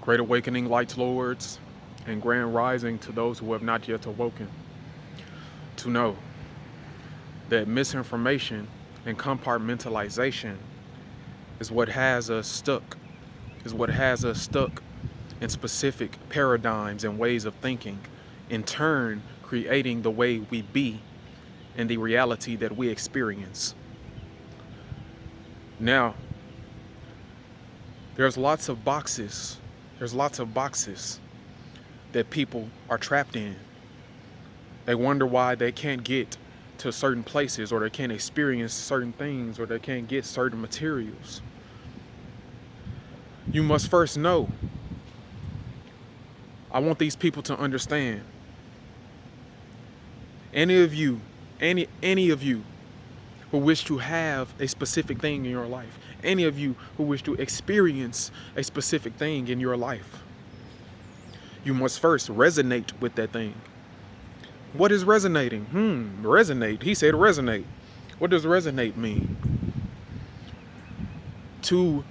Great awakening, light lords, and grand rising to those who have not yet awoken, to know that misinformation and compartmentalization is what has us stuck, in specific paradigms and ways of thinking, in turn creating the way we be and the reality that we experience. Now, there's lots of boxes that people are trapped in. They wonder why they can't get to certain places, or they can't experience certain things, or they can't get certain materials. You must first know. I want these people to understand. Any of you who wish to have a specific thing in your life, any of you who wish to experience a specific thing in your life, you must first resonate with that thing. What is resonating? Resonate. He said resonate. What does resonate mean? To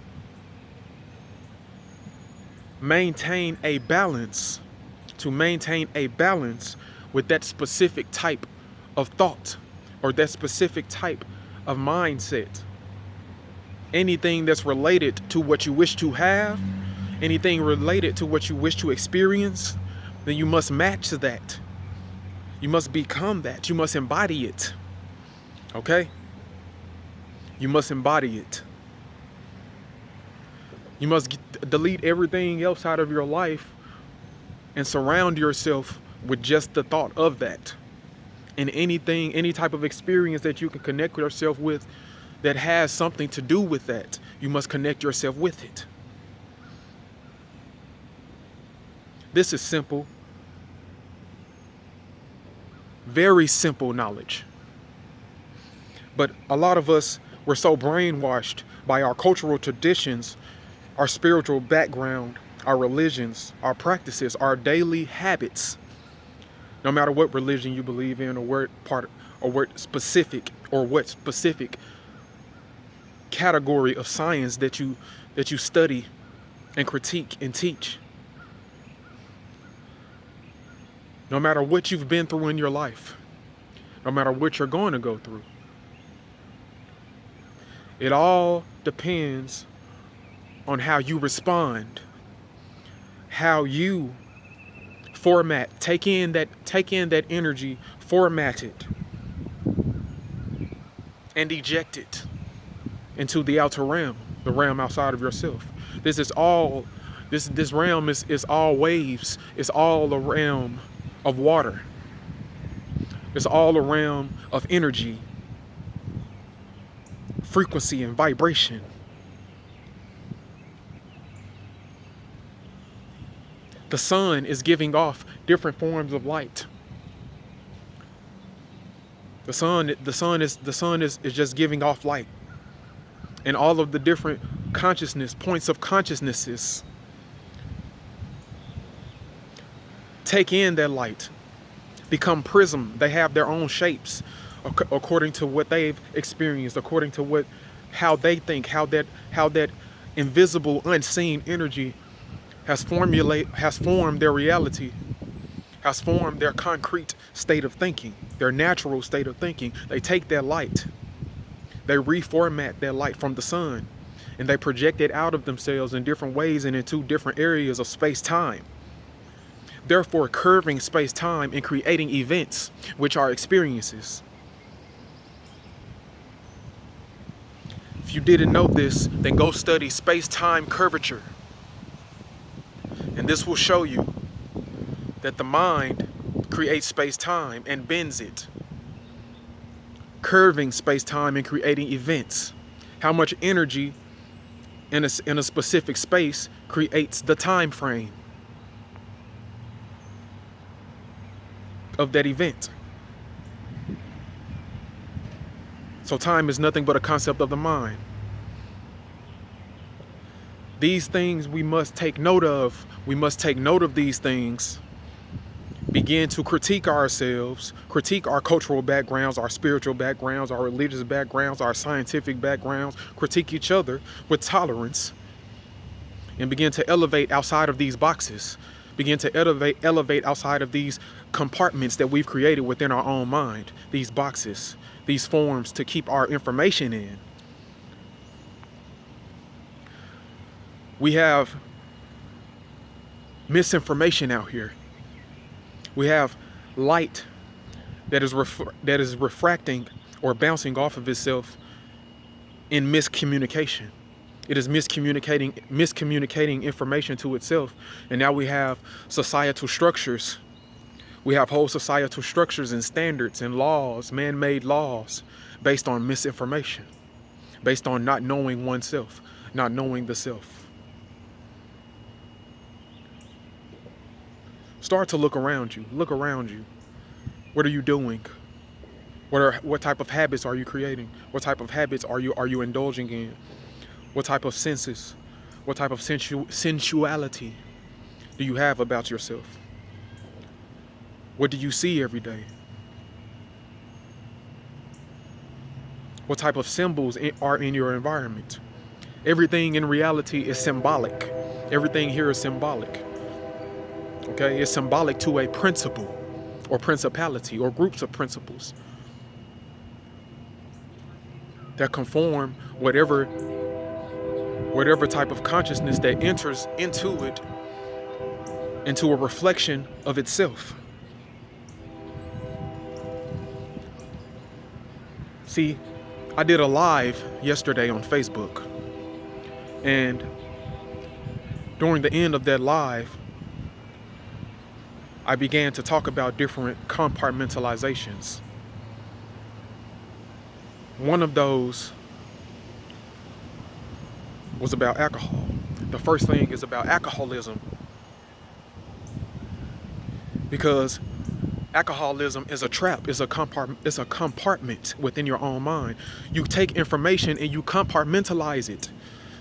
maintain a balance, with that specific type of thought or that specific type of mindset. Anything that's related to what you wish to have, anything related to what you wish to experience, then you must match that. You must become that. You must embody it. Okay? You must embody it. You must delete everything else out of your life and surround yourself with just the thought of that. And any type of experience that you can connect yourself with that has something to do with that, you must connect yourself with it. This is simple. Very simple knowledge. But a lot of us were so brainwashed by our cultural traditions, our spiritual background, our religions, our practices, our daily habits. No matter what religion you believe in, or what specific category of science that you study and critique and teach. No matter what you've been through in your life, no matter what you're going to go through, it all depends on how you respond, how you take in that energy, format it, and eject it into the outer realm, the realm outside of yourself. This realm is all waves. It's all a realm of water. It's all a realm of energy, frequency, and vibration. The sun is giving off different forms of light. The sun is just giving off light. And all of the different points of consciousnesses take in that light, become prism. They have their own shapes according to what they've experienced, according to how they think, how that invisible, unseen energy has formed their reality, has formed their concrete state of thinking, their natural state of thinking. They take that light, they reformat that light from the sun, and they project it out of themselves in different ways and into different areas of space-time. Therefore, curving space-time and creating events, which are experiences. If you didn't know this, then go study space-time curvature. And this will show you that the mind creates space-time and bends it, curving space-time and creating events. How much energy in a specific space creates the time frame of that event. So time is nothing but a concept of the mind. These things we must take note of. We must take note of these things. Begin to critique ourselves, critique our cultural backgrounds, our spiritual backgrounds, our religious backgrounds, our scientific backgrounds, critique each other with tolerance, and begin to elevate outside of these boxes, begin to elevate outside of these compartments that we've created within our own mind, these boxes, these forms to keep our information in. We have misinformation out here. We have light that is refracting or bouncing off of itself in miscommunication. It is miscommunicating information to itself. And now we have societal structures. We have whole societal structures and standards and laws, man-made laws, based on misinformation, based on not knowing oneself, not knowing the self. Start to look around you. Look around you. What are you doing? What type of habits are you creating? What type of habits are you indulging in? What type of senses? What type of sensuality do you have about yourself? What do you see every day? What type of symbols are in your environment? Everything in reality is symbolic. Everything here is symbolic. Okay, it's symbolic to a principle or principality or groups of principles that conform whatever type of consciousness that enters into it, into a reflection of itself. See, I did a live yesterday on Facebook, and during the end of that live, I began to talk about different compartmentalizations. One of those was about alcohol. The first thing is about alcoholism, because alcoholism is a trap, it's a compartment within your own mind. You take information and you compartmentalize it.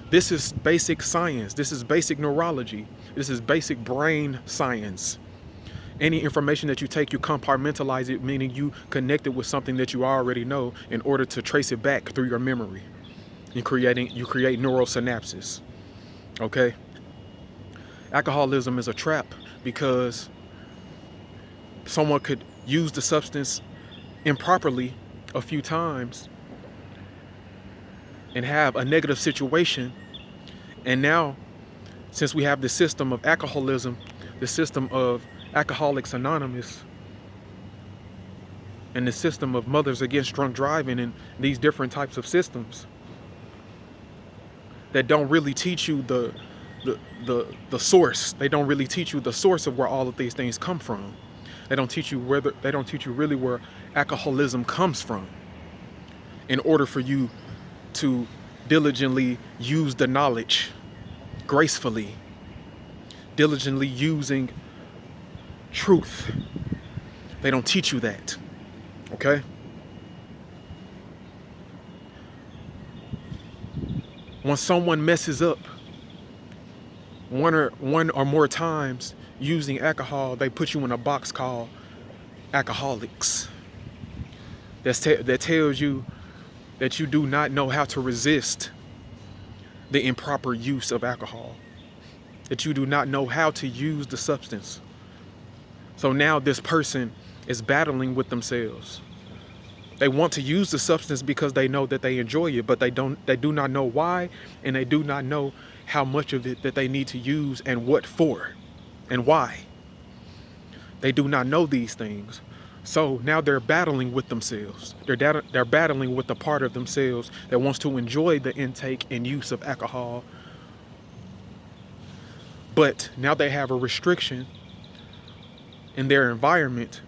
This is basic science. This is basic neurology. This is basic brain science. Any information that you take, you compartmentalize it, meaning you connect it with something that you already know in order to trace it back through your memory. You create neural synapses. Okay? Alcoholism is a trap because someone could use the substance improperly a few times and have a negative situation. And now, since we have the system of alcoholism, the system of Alcoholics Anonymous, and the system of Mothers Against Drunk Driving, and these different types of systems that don't really teach you the source. They don't really teach you the source of where all of these things come from. They don't teach you really where alcoholism comes from, in order for you to diligently use the knowledge gracefully, diligently using truth. They don't teach you that. Okay? When someone messes up one or more times using alcohol, they put you in a box called alcoholics. That tells you that you do not know how to resist the improper use of alcohol, that you do not know how to use the substance. So now this person is battling with themselves. They want to use the substance because they know that they enjoy it, but they do not know why, and they do not know how much of it that they need to use and what for and why. They do not know these things. So now they're battling with themselves. They're battling with the part of themselves that wants to enjoy the intake and use of alcohol. But now they have a restriction in their environment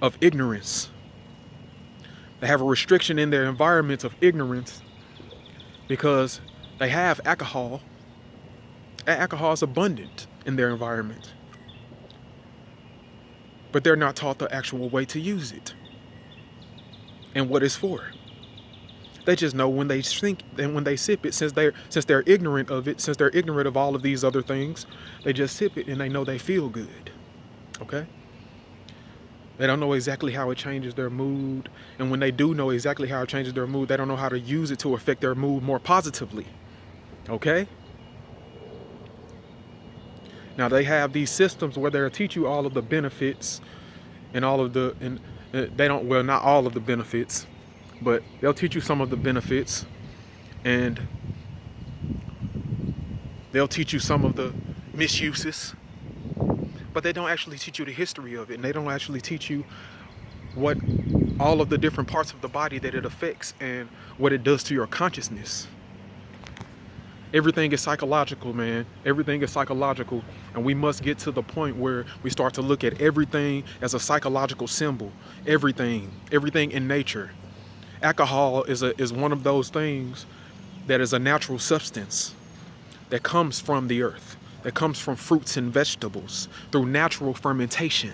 of ignorance. They have a restriction in their environment of ignorance because they have alcohol. Alcohol is abundant in their environment, but they're not taught the actual way to use it and what it's for. They just know when they drink and when they sip it, since they're ignorant of it, since they're ignorant of all of these other things, they just sip it and they know they feel good. Okay? They don't know exactly how it changes their mood. And when they do know exactly how it changes their mood, they don't know how to use it to affect their mood more positively. Okay? Now they have these systems where they'll teach you all of the benefits and all of the, and they don't, well, not all of the benefits, but they'll teach you some of the benefits, and they'll teach you some of the misuses, but they don't actually teach you the history of it, and they don't actually teach you what all of the different parts of the body that it affects and what it does to your consciousness. Everything is psychological, man. Everything is psychological, and we must get to the point where we start to look at everything as a psychological symbol. Everything in nature. Alcohol is one of those things that is a natural substance that comes from the earth, that comes from fruits and vegetables through natural fermentation.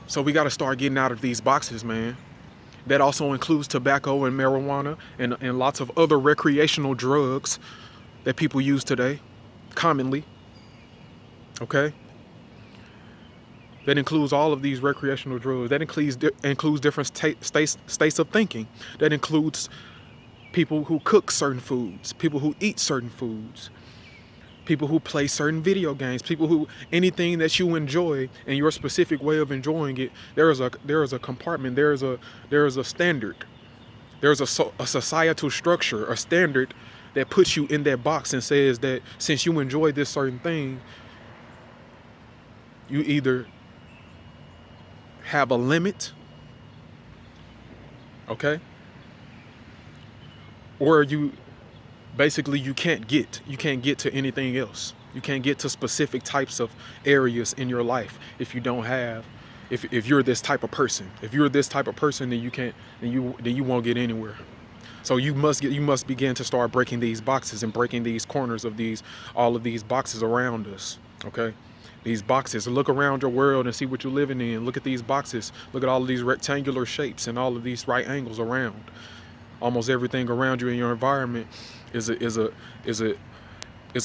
So we got to start getting out of these boxes, man. That also includes tobacco and marijuana and lots of other recreational drugs that people use today, commonly. Okay? That includes all of these recreational drugs. That includes different states of thinking. That includes people who cook certain foods, people who eat certain foods, people who play certain video games, people who, anything that you enjoy and your specific way of enjoying it, there is a compartment, there is a standard, there's a societal structure, a standard that puts you in that box and says that since you enjoy this certain thing, you either have a limit, okay, or you can't get to anything else. You can't get to specific types of areas in your life if you don't have, if you're this type of person. If you're this type of person, then you won't get anywhere. So you must begin to start breaking these boxes and breaking these corners of all of these boxes around us. Okay? These boxes. Look around your world and see what you're living in. Look at these boxes. Look at all of these rectangular shapes and all of these right angles around. Almost everything around you in your environment is a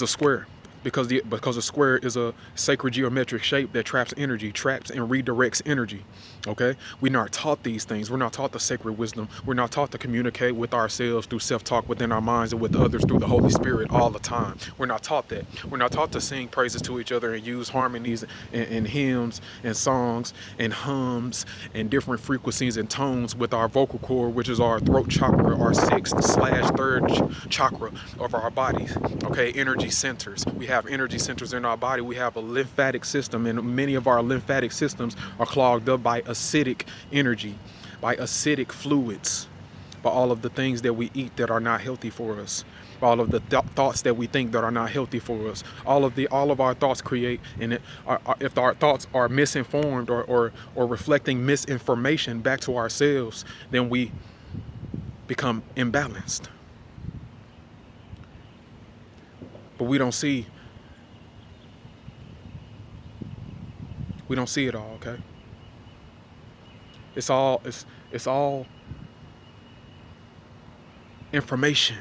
square, because a square is a sacred geometric shape that traps and redirects energy. Okay, we're not taught these things. We're not taught the sacred wisdom. We're not taught to communicate with ourselves through self-talk within our minds and with others through the Holy Spirit all the time. We're not taught that. We're not taught to sing praises to each other and use harmonies and hymns and songs and hums and different frequencies and tones with our vocal cord, which is our throat chakra, our 6th/3rd chakra of our bodies. Okay, energy centers. We have energy centers in our body. We have a lymphatic system, and many of our lymphatic systems are clogged up by acidic energy, by acidic fluids, by all of the things that we eat that are not healthy for us, by all of the thoughts that we think that are not healthy for us. All of our thoughts create, and if our thoughts are misinformed or reflecting misinformation back to ourselves, then we become imbalanced. But we don't see it all, okay? It's all information.